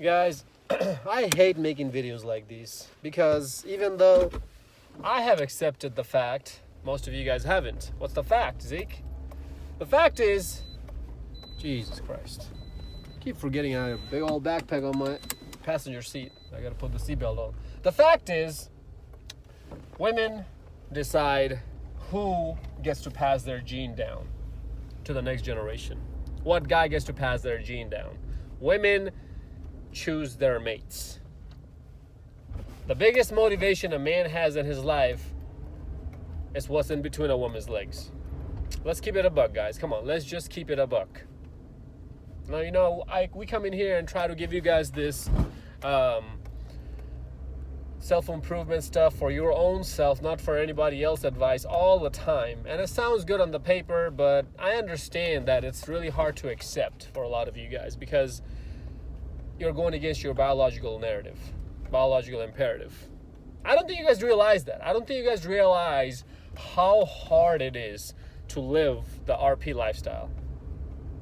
Guys, I hate making videos like these because even though I have accepted the fact, most of you guys haven't. What's the fact, Zeke? The fact is, Jesus Christ. I keep forgetting I have a big old backpack on my passenger seat. I gotta put the seatbelt on. The fact is, women decide who gets to pass their gene down to the next generation. What guy gets to pass their gene down? Women choose their mates. The biggest motivation a man has in his life is what's in between a woman's legs. Let's keep it a buck, guys. Come on, let's just keep it a buck. Now, we come in here and try to give you guys this self-improvement stuff for your own self, not for anybody else's advice all the time. And it sounds good on the paper, but I understand that it's really hard to accept for a lot of you guys because you're going against your biological narrative, biological imperative. I don't think you guys realize that. I don't think you guys realize how hard it is to live the RP lifestyle.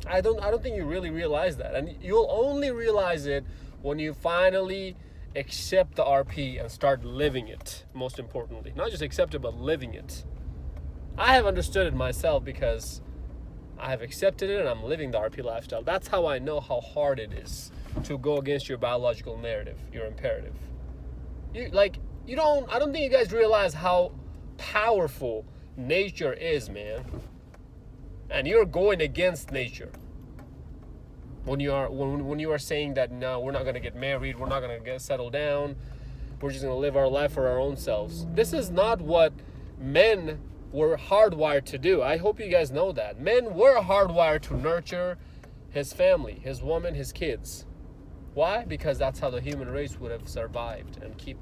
I don't think you really realize that. And you'll only realize it when you finally accept the RP and start living it, most importantly. Not just accept it, but living it. I have understood it myself because I have accepted it and I'm living the RP lifestyle. That's how I know how hard it is to go against your biological narrative, your imperative. I don't think you guys realize how powerful nature is, man. And you're going against nature. When you are saying that no, we're not going to get married, we're not going to get settled down, we're just going to live our life for our own selves. This is not what men were hardwired to do. I hope you guys know that. Men were hardwired to nurture his family, his woman, his kids. Why? Because that's how the human race would have survived and keep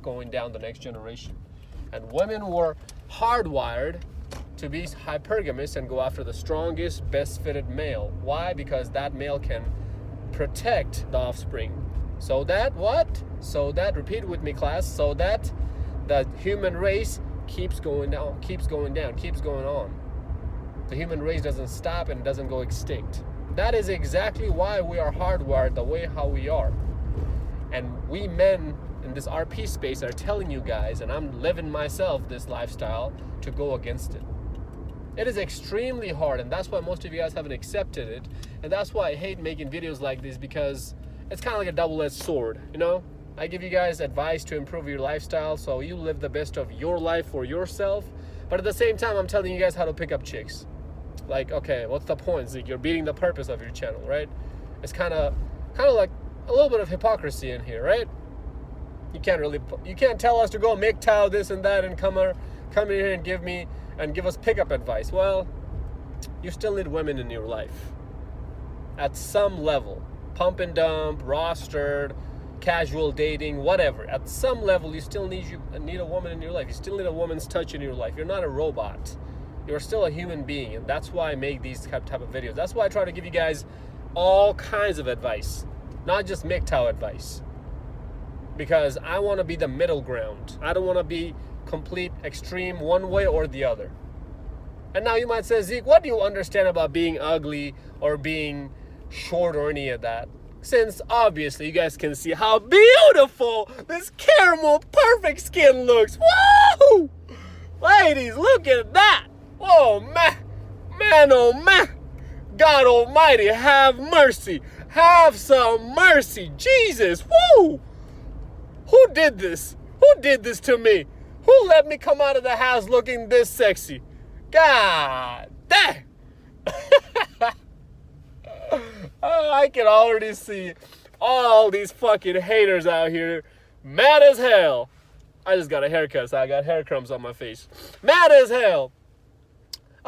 going down the next generation. And women were hardwired to be hypergamous and go after the strongest, best fitted male. Why? Because that male can protect the offspring. So that what? So that, repeat with me class, so that the human race keeps going down, keeps going on. The human race doesn't stop and doesn't go extinct. That is exactly why we are hardwired the way how we are. And we men in this RP space are telling you guys, and I'm living myself this lifestyle, to go against it. It is extremely hard, and that's why most of you guys haven't accepted it. And that's why I hate making videos like this, because it's kind of like a double-edged sword, you know? I give you guys advice to improve your lifestyle so you live the best of your life for yourself. But at the same time, I'm telling you guys how to pick up chicks. Like, okay, what's the point, Zeke? You're beating the purpose of your channel, right? It's kind of like a little bit of hypocrisy in here, right? You can't tell us to go MGTOW this and that and come in here and give us pickup advice. Well, you still need women in your life at some level. Pump and dump, rostered, casual dating, whatever. At some level, you still need a woman in your life. You still need a woman's touch in your life. You're not a robot. You're still a human being, and that's why I make these type of videos. That's why I try to give you guys all kinds of advice, not just MGTOW advice, because I want to be the middle ground. I don't want to be complete extreme one way or the other. And now you might say, Zeke, what do you understand about being ugly or being short or any of that? Since obviously you guys can see how beautiful this caramel perfect skin looks. Woo! Ladies, look at that. Oh, man, oh, man. God Almighty, have mercy. Have some mercy. Jesus, woo! Who did this? Who did this to me? Who let me come out of the house looking this sexy? God damn. I can already see all these fucking haters out here mad as hell. I just got a haircut, so I got hair crumbs on my face. Mad as hell.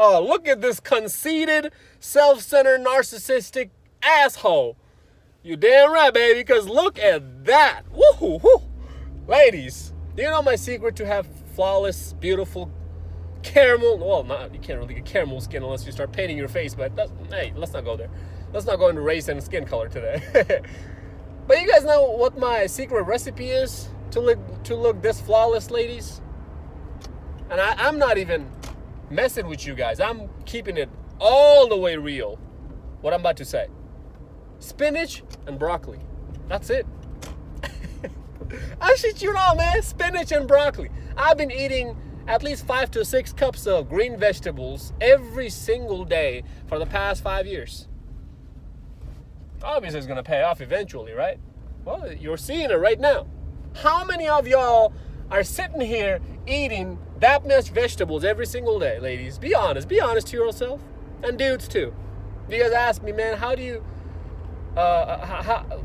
Oh, look at this conceited, self-centered, narcissistic asshole. You damn right, baby, because look at that. Woo-hoo-hoo. Ladies, do you know my secret to have flawless, beautiful caramel? Well, you can't really get caramel skin unless you start painting your face, but hey, let's not go there. Let's not go into race and skin color today. But you guys know what my secret recipe is to look this flawless, ladies? And I'm not even messing with you guys. I'm keeping it all the way real. What I'm about to say. Spinach and broccoli. That's it. I shit you not, man. Spinach and broccoli. I've been eating at least 5 to 6 cups of green vegetables every single day for the past 5 years. Obviously, it's going to pay off eventually, right? Well, you're seeing it right now. How many of y'all are sitting here eating that much vegetables every single day, ladies? Be honest. Be honest to yourself. And dudes, too. You guys ask me, man, how do you...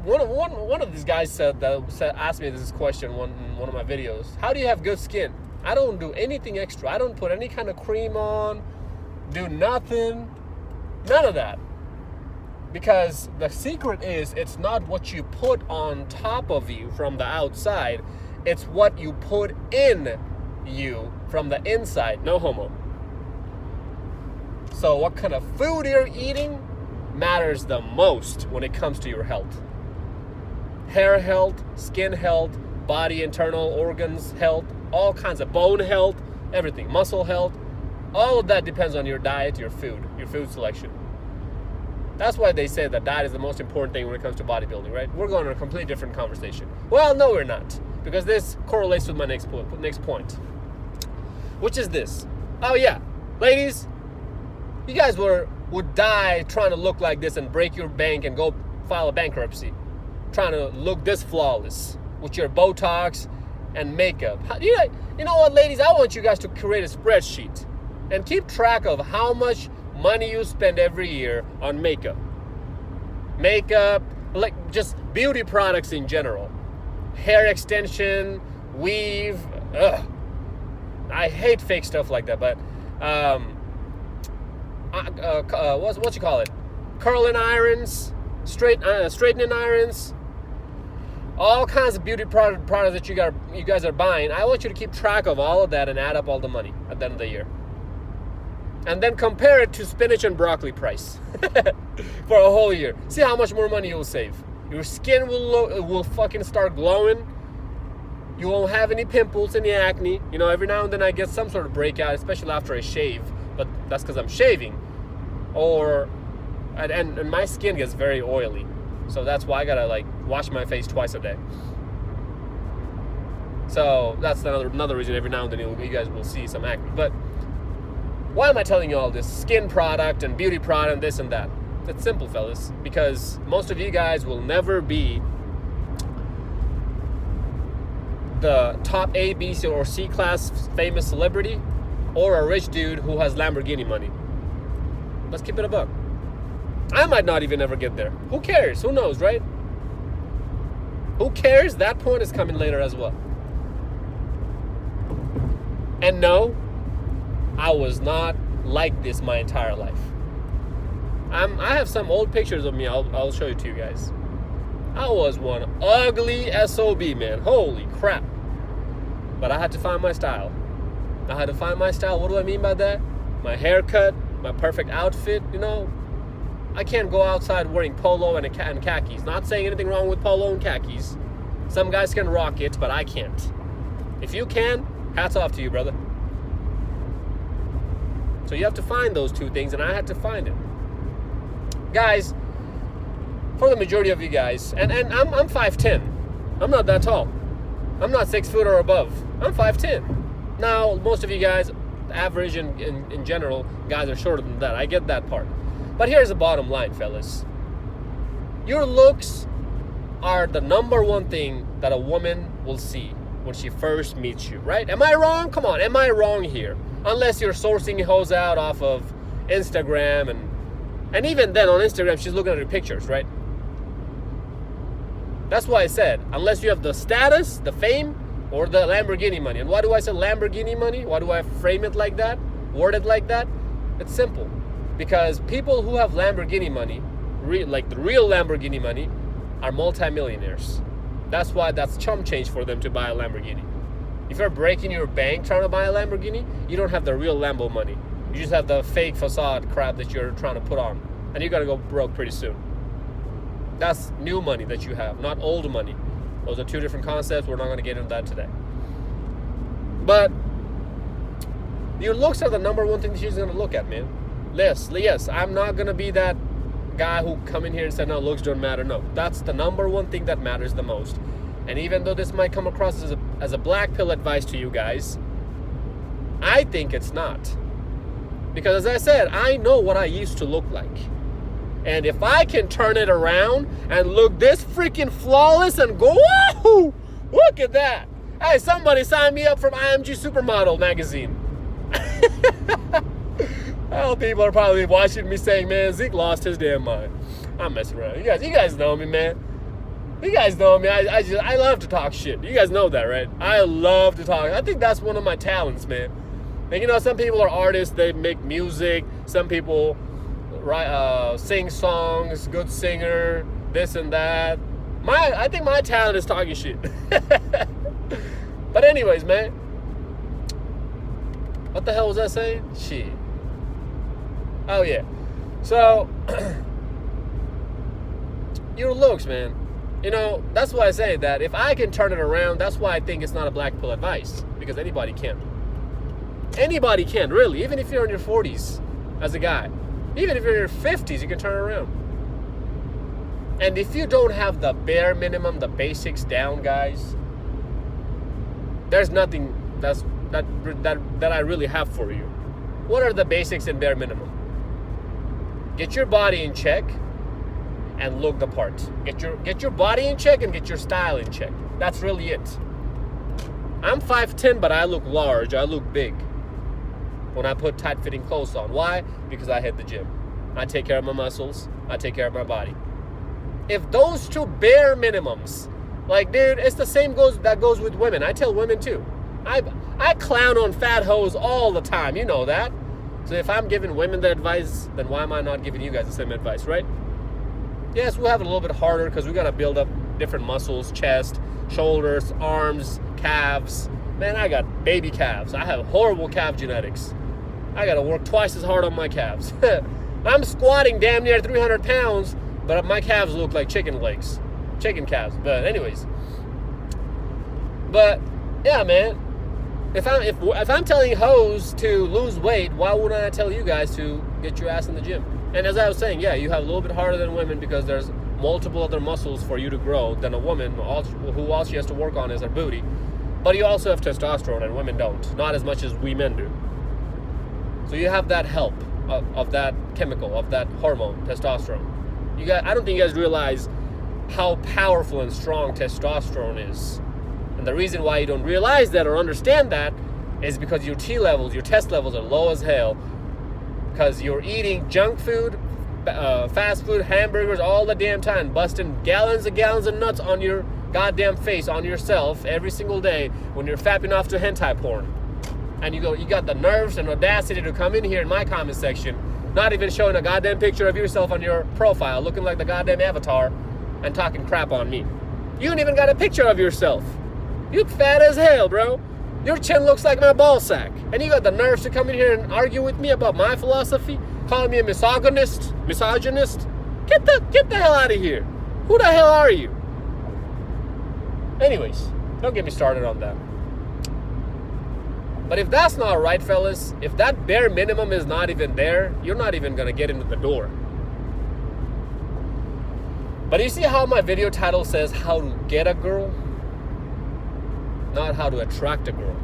one of these guys asked me this question in one of my videos. How do you have good skin? I don't do anything extra. I don't put any kind of cream on, do nothing, none of that. Because the secret is, it's not what you put on top of you from the outside, it's what you put in you from the inside. No homo. So what kind of food you're eating matters the most when it comes to your health. Hair health, skin health, body internal organs health, all kinds of bone health, everything, muscle health, all of that depends on your diet, your food selection. That's why they say that diet is the most important thing when it comes to bodybuilding, right? We're going on a completely different conversation. Well, no, we're not, because this correlates with my next point, which is this. Oh yeah, ladies, you guys would die trying to look like this and break your bank and go file a bankruptcy, trying to look this flawless with your Botox and makeup. You know what, ladies? I want you guys to create a spreadsheet and keep track of how much money you spend every year on makeup, like just beauty products in general, hair extension, weave. Ugh. I hate fake stuff like that, but what you call it? Curling irons, straightening irons, all kinds of beauty products that you guys are buying. I want you to keep track of all of that and add up all the money at the end of the year. And then compare it to spinach and broccoli price for a whole year. See how much more money you'll save. Your skin will fucking start glowing. You won't have any pimples, any acne. You know, every now and then I get some sort of breakout, especially after I shave. But that's because I'm shaving. And my skin gets very oily. So that's why I gotta like wash my face twice a day. So that's another reason every now and then you guys will see some acne. But why am I telling you all this? Skin product and beauty product and this and that. It's simple, fellas. Because most of you guys will never be the top A, B, C, or C class famous celebrity or a rich dude who has Lamborghini money. Let's keep it a buck. I might not even ever get there. Who cares? Who knows, right? Who cares? That point is coming later as well. And no, I was not like this my entire life. I have some old pictures of me. I'll show you to you guys. I was one ugly SOB, man. Holy crap. But I had to find my style. What do I mean by that? My haircut, my perfect outfit, you know. I can't go outside wearing polo and khakis. Not saying anything wrong with polo and khakis. Some guys can rock it, but I can't. If you can, hats off to you, brother. So you have to find those two things, and I had to find it. Guys, for the majority of you guys, and I'm 5'10". I'm not that tall. I'm not 6 foot or above. I'm 5'10". Now, most of you guys, average in general, guys are shorter than that. I get that part. But here's the bottom line, fellas. Your looks are the number one thing that a woman will see when she first meets you, right? Am I wrong? Come on, am I wrong here? Unless you're sourcing hoes out off of Instagram, and even then on Instagram, she's looking at your pictures, right? That's why I said, unless you have the status, the fame, or the Lamborghini money. And why do I say Lamborghini money? Why do I frame it like that? Word it like that? It's simple. Because people who have Lamborghini money, like the real Lamborghini money, are multimillionaires. That's why that's chump change for them to buy a Lamborghini. If you're breaking your bank trying to buy a Lamborghini, you don't have the real Lambo money. You just have the fake facade crap that you're trying to put on. And you're going to go broke pretty soon. That's new money that you have, not old money. Those are two different concepts. We're not going to get into that today. But your looks are the number one thing she's going to look at, man. Yes, I'm not going to be that guy who come in here and said, no, looks don't matter. No, that's the number one thing that matters the most. And even though this might come across as a black pill advice to you guys, I think it's not. Because as I said, I know what I used to look like. And if I can turn it around and look this freaking flawless and go, wahoo, look at that. Hey, somebody sign me up from IMG Supermodel magazine. Well, people are probably watching me saying, man, Zeke lost his damn mind. I'm messing around. You guys know me, man. You guys know me. I love to talk shit. You guys know that, right? I love to talk. I think that's one of my talents, man. And you know, some people are artists. They make music. Some people sing songs. Good singer. This and that. I think my talent is talking shit. But anyways, man. What the hell was I saying? Shit. Oh, yeah. So, your looks, man. You know, that's why I say that if I can turn it around, that's why I think it's not a black pill advice. Because anybody can. Anybody can, really. Even if you're in your 40s as a guy. Even if you're in your 50s, you can turn it around. And if you don't have the bare minimum, the basics down, guys, there's nothing that I really have for you. What are the basics and bare minimum? Get your body in check and look the part. Get your body in check and get your style in check. That's really it. I'm 5'10", but I look large. I look big when I put tight-fitting clothes on. Why? Because I hit the gym. I take care of my muscles. I take care of my body. If those two bare minimums, like, dude, it's the same that goes with women. I tell women too. I clown on fat hoes all the time. You know that. So if I'm giving women the advice, then why am I not giving you guys the same advice, right? Yes, we'll have it a little bit harder because we got to build up different muscles, chest, shoulders, arms, calves. Man, I got baby calves. I have horrible calf genetics. I got to work twice as hard on my calves. I'm squatting damn near 300 pounds, but my calves look like chicken legs. Chicken calves. But anyways. But, yeah, man. If I'm telling hoes to lose weight, why wouldn't I tell you guys to get your ass in the gym? And as I was saying, yeah, you have a little bit harder than women because there's multiple other muscles for you to grow than a woman, who all she has to work on is her booty. But you also have testosterone, and women don't. Not as much as we men do. So you have that help of that chemical, of that hormone, testosterone. I don't think you guys realize how powerful and strong testosterone is. And the reason why you don't realize that or understand that is because your your test levels are low as hell. Because you're eating junk food, fast food, hamburgers all the damn time, busting gallons and gallons of nuts on your goddamn face, on yourself, every single day when you're fapping off to hentai porn. And you got the nerves and audacity to come in here in my comment section, not even showing a goddamn picture of yourself on your profile, looking like the goddamn avatar, and talking crap on me. You ain't even got a picture of yourself. You fat as hell, bro. Your chin looks like my ball sack. And you got the nerves to come in here and argue with me about my philosophy? Calling me a misogynist? Get the hell out of here. Who the hell are you? Anyways, don't get me started on that. But if that's not right, fellas, if that bare minimum is not even there, you're not even going to get into the door. But you see how my video title says how to get a girl? Not how to attract a girl.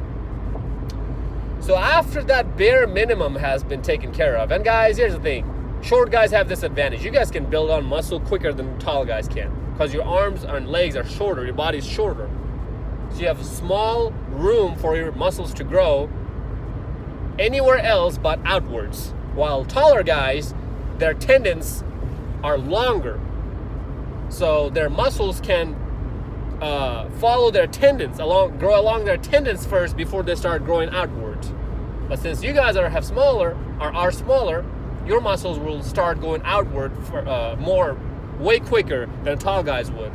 So after that bare minimum has been taken care of, and guys, here's the thing. Short guys have this advantage. You guys can build on muscle quicker than tall guys can. Because your arms and legs are shorter, your body's shorter. So you have a small room for your muscles to grow anywhere else but outwards. While taller guys, their tendons are longer. So their muscles can follow their tendons, grow along their tendons first before they start growing outwards. But since you guys are smaller, your muscles will start going outward for way quicker than tall guys would.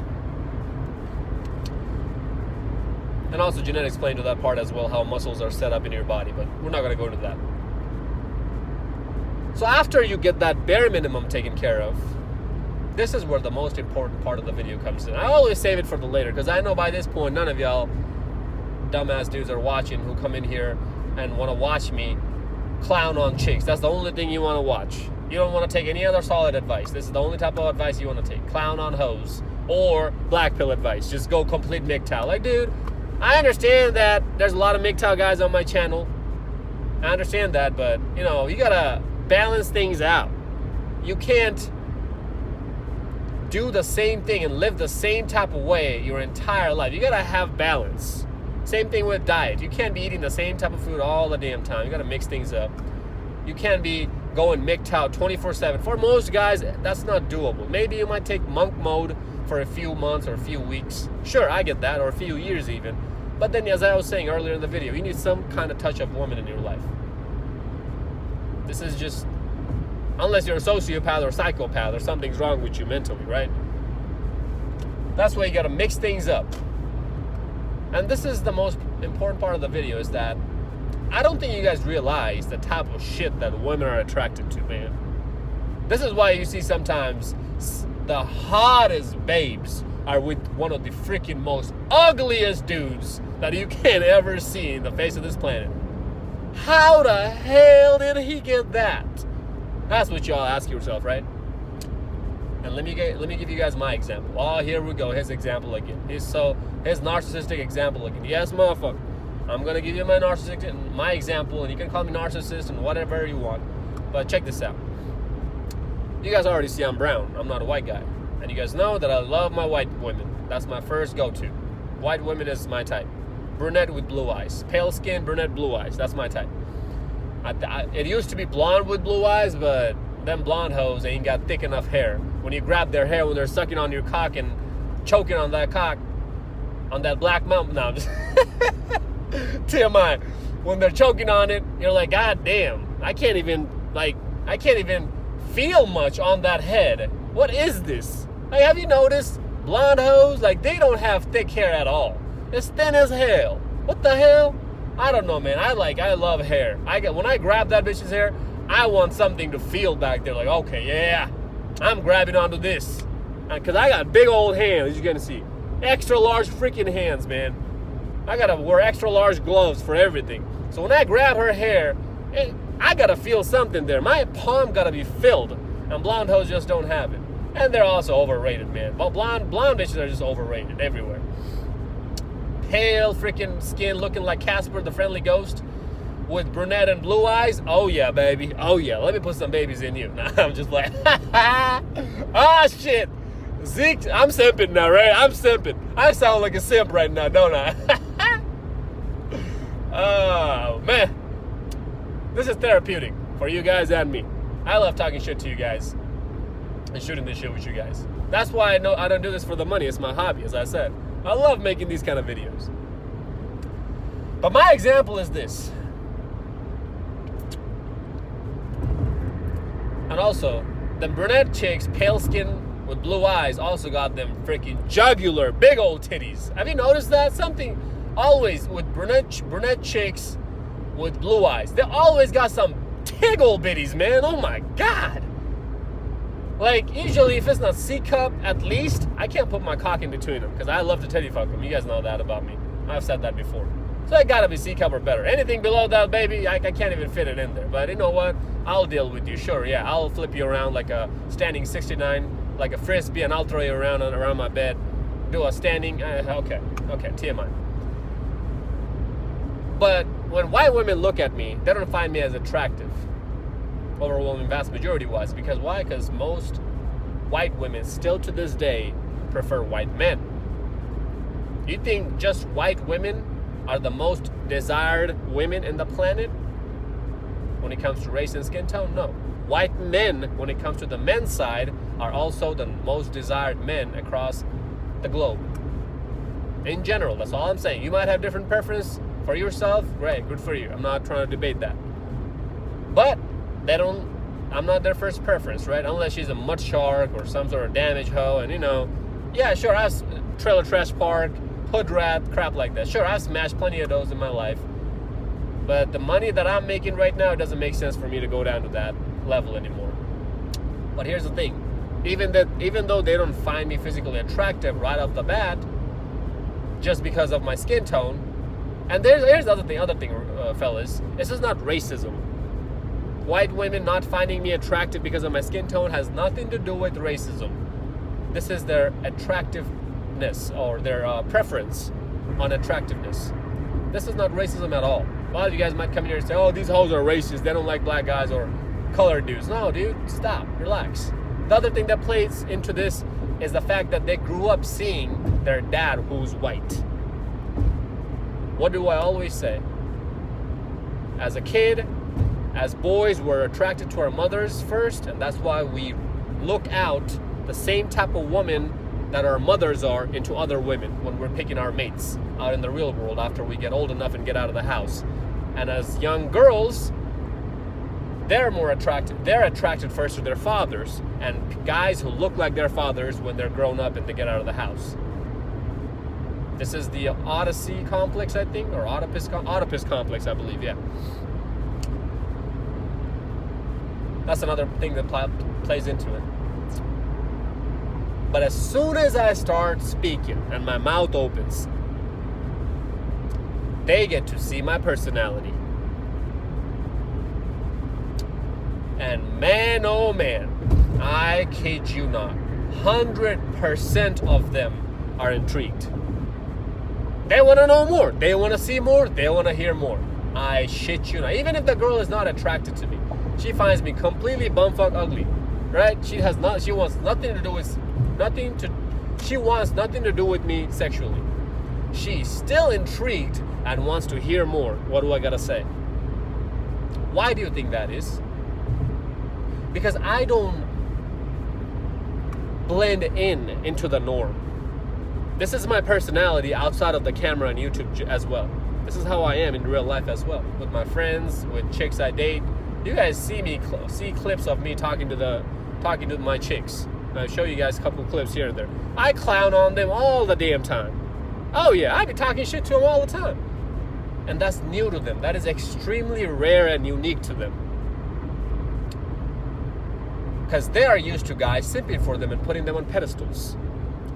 And also genetics play into that part as well, how muscles are set up in your body, but we're not going to go into that. So after you get that bare minimum taken care of, this is where the most important part of the video comes in. I always save it for the later, because I know by this point none of y'all dumbass dudes are watching who come in here and want to watch me clown on chicks. That's the only thing you want to watch. You don't want to take any other solid advice. This is the only type of advice you want to take. Clown on hose or black pill advice. Just go complete MGTOW. Like, dude, I understand that there's a lot of MGTOW guys on my channel. I understand that, but, you know, you got to balance things out. You can't do the same thing and live the same type of way your entire life. You got to have balance. Same thing with diet. You can't be eating the same type of food all the damn time. You got to mix things up. You can't be going MGTOW 24/7. For most guys, that's not doable. Maybe you might take monk mode for a few months or a few weeks. Sure, I get that, or a few years even. But then, as I was saying earlier in the video, you need some kind of touch of woman in your life. This is just, unless you're a sociopath or a psychopath or something's wrong with you mentally, right? That's why you got to mix things up. And this is the most important part of the video, is that I don't think you guys realize the type of shit that women are attracted to, man. This is why you see sometimes the hottest babes are with one of the freaking most ugliest dudes that you can ever see in the face of this planet. How the hell did he get that? That's what y'all ask yourself, right? And let me give you guys my example. Oh, here we go. His example again. His narcissistic example again. Yes, motherfucker. I'm gonna give you my example, and you can call me narcissist and whatever you want. But check this out. You guys already see I'm brown. I'm not a white guy. And you guys know that I love my white women. That's my first go-to. White women is my type. Brunette with blue eyes. Pale skin, brunette, blue eyes. That's my type. It used to be blonde with blue eyes, but them blonde hoes ain't got thick enough hair. When you grab their hair, when they're sucking on your cock and choking on that cock, on that black mountain. No, just TMI. When they're choking on it, you're like, God damn, I can't even feel much on that head. What is this? Like, have you noticed blonde hoes? Like, they don't have thick hair at all. It's thin as hell. What the hell? I don't know, man. I love hair. When I grab that bitch's hair, I want something to feel back there. Like, okay, yeah, I'm grabbing onto this. Because I got big old hands, as you're going to see. Extra large freaking hands, man. I got to wear extra large gloves for everything. So when I grab her hair, I got to feel something there. My palm got to be filled. And blonde hoes just don't have it. And they're also overrated, man. But blonde bitches are just overrated everywhere. Pale freaking skin looking like Casper the Friendly Ghost with brunette and blue eyes. Oh yeah, baby. Oh yeah. Let me put some babies in you. Nah, I'm just like, ah, shit. Zeke, I'm simping now, right? I'm simping. I sound like a simp right now, don't I? Oh, man. This is therapeutic for you guys and me. I love talking shit to you guys and shooting this shit with you guys. That's why I don't do this for the money. It's my hobby, as I said. I love making these kind of videos. But my example is this. And also, the brunette chicks, pale skin with blue eyes, also got them freaking jugular, big old titties. Have you noticed that? Something always with brunette chicks with blue eyes. They always got some tiggle bitties, man. Oh my God. Like, usually if it's not C-cup, at least, I can't put my cock in between them because I love to titty fuck them. You guys know that about me. I've said that before. So it gotta be C-cup or better. Anything below that, baby, I can't even fit it in there. But you know what? I'll deal with you. Sure, yeah. I'll flip you around like a standing 69, like a frisbee, and I'll throw you around my bed. Do a standing, okay, TMI. But when white women look at me, they don't find me as attractive. Overwhelming vast majority wise. Because why? Because most white women still to this day prefer white men. You think just white women are the most desired women in the planet when it comes to race and skin tone? No. White men, when it comes to the men's side, are also the most desired men across the globe. In general, that's all I'm saying. You might have different preference for yourself. Great, good for you. I'm not trying to debate that. But I'm not their first preference, right? Unless she's a mud shark or some sort of damage hoe, and yeah, sure, I've trailer trash park, hood rat, crap like that. Sure, I've smashed plenty of those in my life. But the money that I'm making right now, it doesn't make sense for me to go down to that level anymore. But here's the thing. Even though they don't find me physically attractive right off the bat, just because of my skin tone, and here's the other thing, fellas. This is not racism. White women not finding me attractive because of my skin tone has nothing to do with racism. This is their attractiveness or their preference on attractiveness. This is not racism at all. A lot of you guys might come here and say, oh, these hoes are racist. They don't like black guys or colored dudes. No, dude, stop, relax. The other thing that plays into this is the fact that they grew up seeing their dad who's white. What do I always say? As a kid, as boys, we're attracted to our mothers first, and that's why we look out the same type of woman that our mothers are into other women when we're picking our mates out in the real world after we get old enough and get out of the house. And as young girls, they're attracted first to their fathers, and guys who look like their fathers when they're grown up and they get out of the house. This is the Odyssey complex, I think, or Oedipus complex, I believe, yeah. That's another thing that plays into it. But as soon as I start speaking and my mouth opens, they get to see my personality. And man, oh man, I kid you not, 100% of them are intrigued. They want to know more. They want to see more. They want to hear more. I shit you not. Even if the girl is not attracted to me, she finds me completely bumfuck ugly, right? She wants nothing to do with me sexually. She's still intrigued and wants to hear more. What do I gotta say? Why do you think that is? Because I don't blend into the norm. This is my personality outside of the camera and YouTube as well. This is how I am in real life as well. With my friends, with chicks I date. You guys see clips of me talking to my chicks. I'll show you guys a couple clips here and there. I clown on them all the damn time. Oh yeah, I be talking shit to them all the time. And that's new to them. That is extremely rare and unique to them. Because they are used to guys simping for them and putting them on pedestals.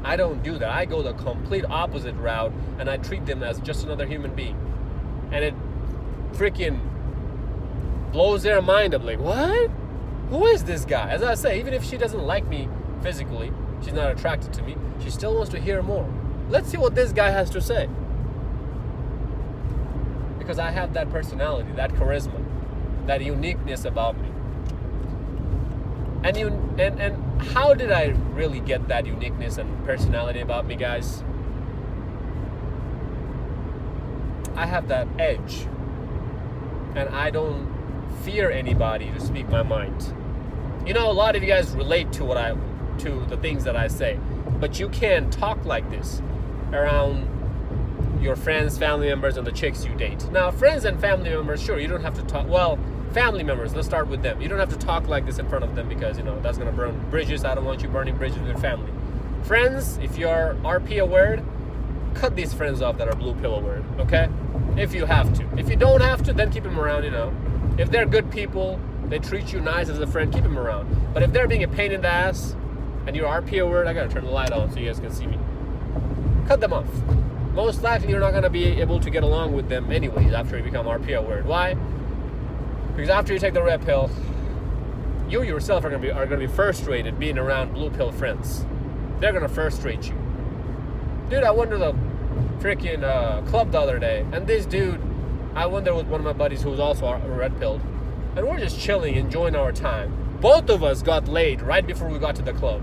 I don't do that. I go the complete opposite route and I treat them as just another human being. And it freaking blows their mind up like, what? Who is this guy? As I say, even if she doesn't like me physically, she's not attracted to me, she still wants to hear more. Let's see what this guy has to say. Because I have that personality, that charisma, that uniqueness about me. And how did I really get that uniqueness and personality about me, guys? I have that edge. And I don't fear anybody to speak my mind. You know, a lot of you guys relate to the things that I say. But you can't talk like this around your friends, family members, and the chicks you date. Now, friends and family members, sure, you don't have to talk. Well, family members, let's start with them. You don't have to talk like this in front of them because, that's going to burn bridges. I don't want you burning bridges with your family. Friends, if you're RP aware, cut these friends off that are blue pill aware, okay? If you have to. If you don't have to, then keep them around, If they're good people, they treat you nice as a friend, keep them around. But if they're being a pain in the ass and you're RP aware, I got to turn the light on so you guys can see me. Cut them off. Most likely you're not going to be able to get along with them anyways after you become RP aware. Why? Because after you take the red pill, you yourself are going to be frustrated being around blue pill friends. They're going to frustrate you. Dude, I went to the freaking club the other day, and this dude, I went there with one of my buddies who was also red pilled, and we're just chilling, enjoying our time. Both of us got laid right before we got to the club.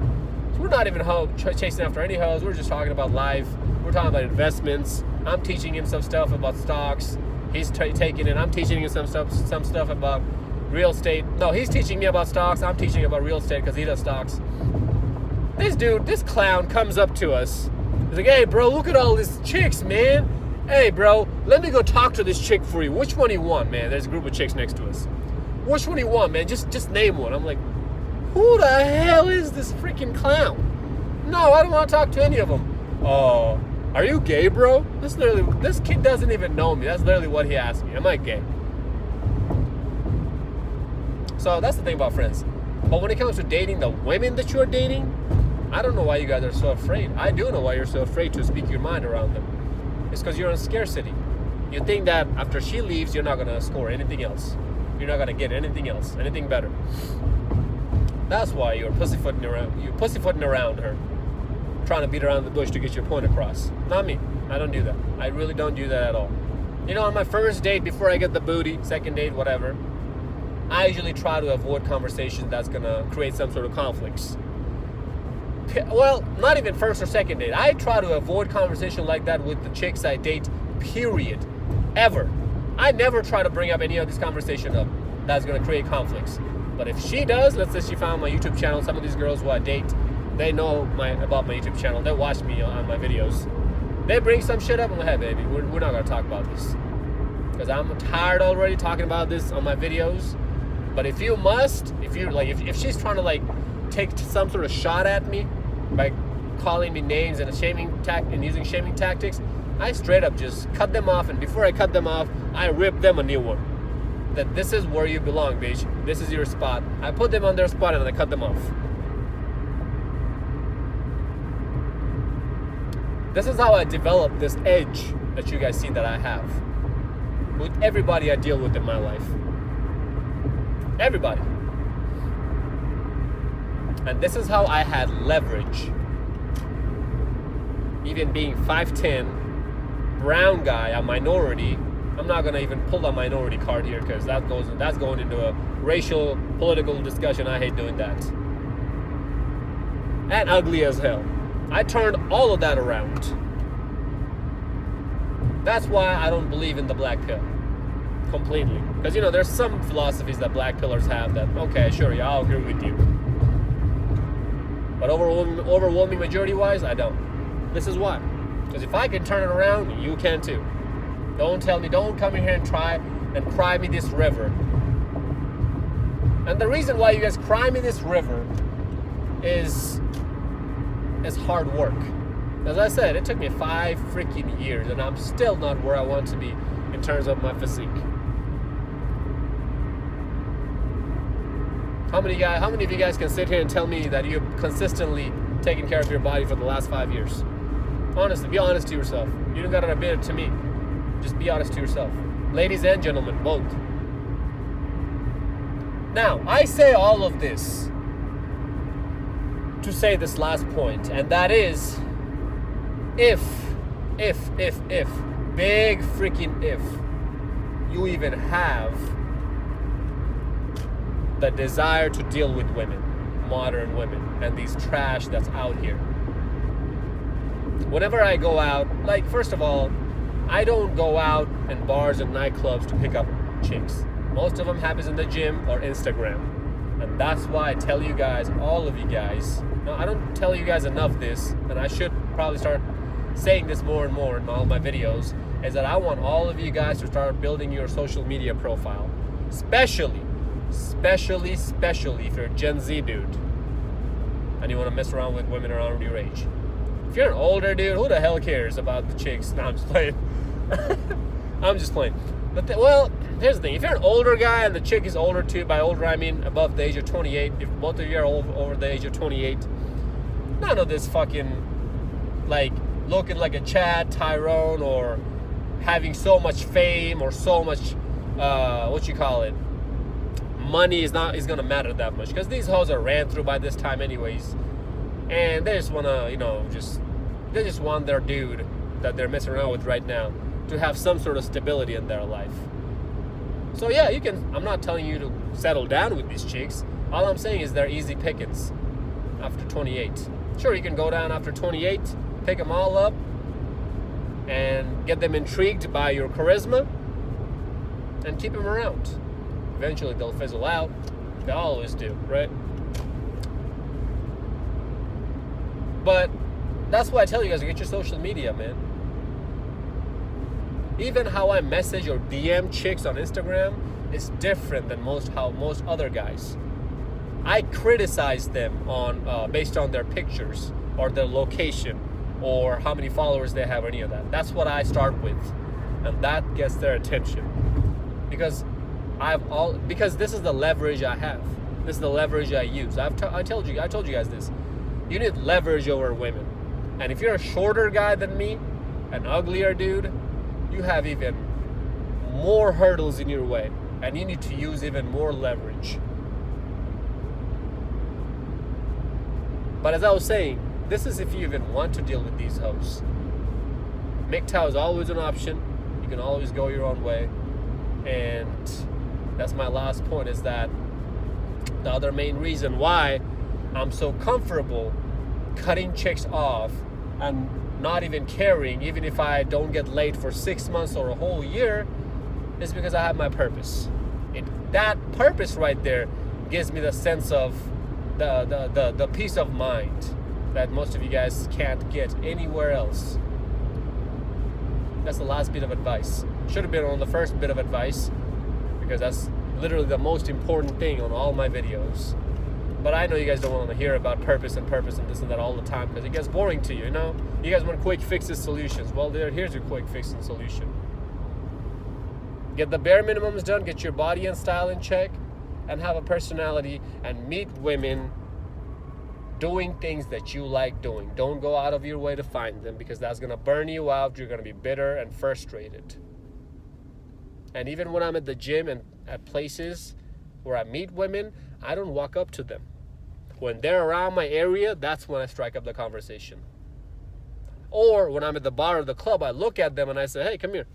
So we're not even chasing after any hoes. We're just talking about life. We're talking about investments. I'm teaching him some stuff about stocks. He's taking it. I'm teaching him some stuff about real estate. No, he's teaching me about stocks. I'm teaching him about real estate because he does stocks. This clown comes up to us. He's like, hey, bro, look at all these chicks, man. Hey, bro, let me go talk to this chick for you. Which one you want, man? There's a group of chicks next to us. Which one you want, man? Just name one. I'm like, who the hell is this freaking clown? No, I don't want to talk to any of them. Oh, are you gay, bro? This kid doesn't even know me. That's literally what he asked me. Am I gay? So that's the thing about friends. But when it comes to dating the women that you're dating, I don't know why you guys are so afraid. I do know why you're so afraid to speak your mind around them. It's because you're in scarcity. You think that after she leaves, you're not going to score anything else. You're not gonna get anything else, anything better. That's why you're pussyfooting around her, trying to beat around the bush to get your point across. Not me. I don't do that. I really don't do that at all. On my first date, before I get the booty, second date, whatever, I usually try to avoid conversations that's gonna create some sort of conflicts. Well, not even first or second date. I try to avoid conversation like that with the chicks I date, period. Ever. I never try to bring up any of this conversation up that's gonna create conflicts. But if she does, let's say she found my YouTube channel, some of these girls who I date, they know about my YouTube channel, they watch me on my videos. They bring some shit up, I'm like, hey baby, we're not gonna talk about this. Because I'm tired already talking about this on my videos. But if she's trying to take some sort of shot at me by calling me names and using shaming tactics, I straight up just cut them off, and before I cut them off, I rip them a new one. That this is where you belong, bitch. This is your spot. I put them on their spot and I cut them off. This is how I developed this edge that you guys see that I have with everybody I deal with in my life. Everybody. And this is how I had leverage. Even being 5'10", brown guy, a minority. I'm not gonna even pull the minority card here because that's going into a racial, political discussion. I hate doing that. And ugly as hell. I turned all of that around. That's why I don't believe in the black pill. Completely. Because there's some philosophies that black pillars have that, okay, sure, yeah, I'll agree with you. But overwhelming majority-wise, I don't. This is why. Because if I can turn it around, you can too. Don't come in here and try and cry me this river. And the reason why you guys cry me this river is hard work. As I said, it took me 5 freaking years, and I'm still not where I want to be in terms of my physique. How many of you guys can sit here and tell me that you've consistently taken care of your body for the last 5 years? Honestly, be honest to yourself. You don't gotta admit it to me. Just be honest to yourself. Ladies and gentlemen, both. Now, I say all of this to say this last point, and that is, if, big freaking if, you even have the desire to deal with women, modern women, and these trash that's out here. Whenever I go out, first of all, I don't go out in bars and nightclubs to pick up chicks. Most of them happens in the gym or Instagram. And that's why I tell you guys, all of you guys, no, I don't tell you guys enough this, and I should probably start saying this more and more in all my videos, is that I want all of you guys to start building your social media profile. Especially if you're a Gen Z dude and you want to mess around with women around your age. If you're an older dude, who the hell cares about the chicks? No, I'm just playing. I'm just playing. But here's the thing. If you're an older guy and the chick is older too, by older I mean above the age of 28, if both of you are over the age of 28, none of this fucking, looking like a Chad, Tyrone, or having so much fame or so much, money is gonna matter that much, because these hoes are ran through by this time anyways, and they just wanna, they just want their dude that they're messing around with right now to have some sort of stability in their life. So yeah, I'm not telling you to settle down with these chicks. All I'm saying is they're easy pickings after 28. Sure, you can go down after 28, pick them all up, and get them intrigued by your charisma, and keep them around. Eventually they'll fizzle out. They always do, right? But that's why I tell you guys to get your social media, man. Even how I message or DM chicks on Instagram is different than how most other guys. I criticize them on based on their pictures or their location or how many followers they have or any of that. That's what I start with, and that gets their attention because this is the leverage I have. This is the leverage I use. I told you guys this. You need leverage over women, and if you're a shorter guy than me, an uglier dude, you have even more hurdles in your way. and you need to use even more leverage. But as I was saying, this is if you even want to deal with these hoes. MGTOW is always an option. You can always go your own way. And that's my last point, is that the other main reason why I'm so comfortable cutting chicks off and not even caring, even if I don't get laid for 6 months or a whole year, is because I have my purpose. That purpose right there gives me the sense of the peace of mind that most of you guys can't get anywhere else. That's the last bit of advice. Should have been on the first bit of advice, because that's literally the most important thing on all my videos. But I know you guys don't want to hear about purpose and this and that all the time, because it gets boring to you, you know? You guys want quick fixes, solutions. Well, here's your quick fix and solution. Get the bare minimums done, get your body and style in check, and have a personality, and meet women doing things that you like doing. Don't go out of your way to find them, because that's going to burn you out. You're going to be bitter and frustrated. And even when I'm at the gym and at places where I meet women, I don't walk up to them. When they're around my area, that's when I strike up the conversation. Or when I'm at the bar or the club, I look at them and I say, hey, come here.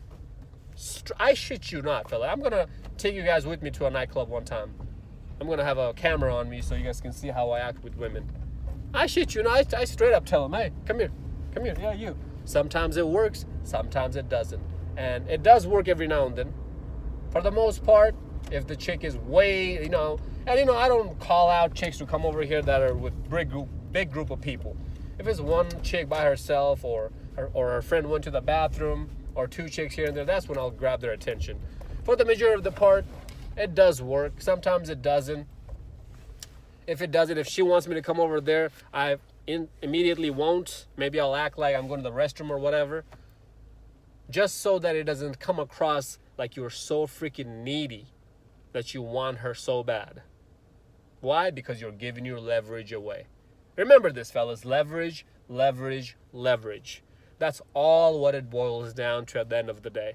I shit you not, fella. I'm going to take you guys with me to a nightclub one time. I'm going to have a camera on me so you guys can see how I act with women. I shit you not. I straight up tell them, hey, come here. Come here. Yeah, you. Sometimes it works. Sometimes it doesn't. And it does work every now and then. For the most part, if the chick is way, and I don't call out chicks to come over here that are with big group of people. If it's one chick by herself, or her friend went to the bathroom, or two chicks here and there, that's when I'll grab their attention. For the majority of the part, it does work. Sometimes it doesn't. If she wants me to come over there, I immediately won't. Maybe I'll act like I'm going to the restroom or whatever, just so that it doesn't come across like you're so freaking needy that you want her so bad. Why? Because you're giving your leverage away. Remember this, fellas. Leverage, leverage, leverage. That's all what it boils down to at the end of the day.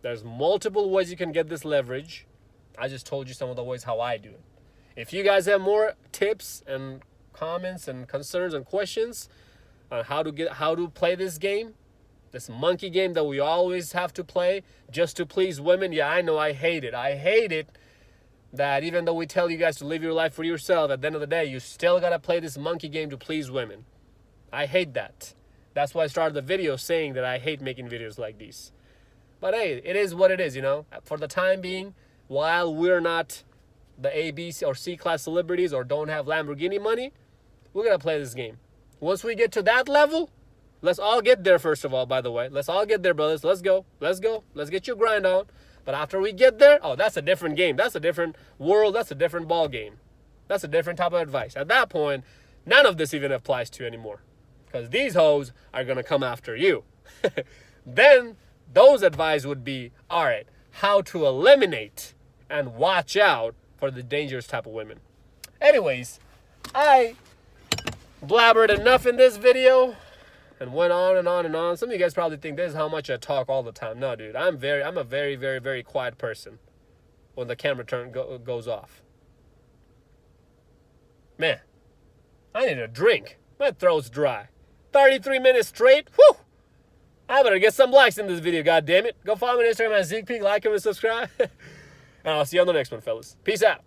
There's multiple ways you can get this leverage. I just told you some of the ways how I do it. If you guys have more tips and comments and concerns and questions on how to play this game, this monkey game that we always have to play just to please women, yeah, I know, I hate it. I hate it that even though we tell you guys to live your life for yourself, at the end of the day, you still got to play this monkey game to please women. I hate that. That's why I started the video saying that I hate making videos like these. But hey, it is what it is, For the time being, while we're not the A, B, or C class celebrities or don't have Lamborghini money, we're going to play this game. Once we get to that level, let's all get there, first of all, by the way. Let's all get there, brothers. Let's go. Let's go. Let's get your grind on. But after we get there, that's a different game. That's a different world. That's a different ball game. That's a different type of advice. At that point, none of this even applies to you anymore, because these hoes are going to come after you. Then those advice would be, all right, how to eliminate and watch out for the dangerous type of women. Anyways, I blabbered enough in this video and went on and on and on. Some of you guys probably think this is how much I talk all the time. No, dude, I'm a very, very, very quiet person when the camera goes off. Man, I need a drink. My throat's dry. 33 minutes straight. Whew! I better get some likes in this video, goddammit. Go follow me on Instagram at Zeekpeak, like, comment, subscribe. And I'll see you on the next one, fellas. Peace out.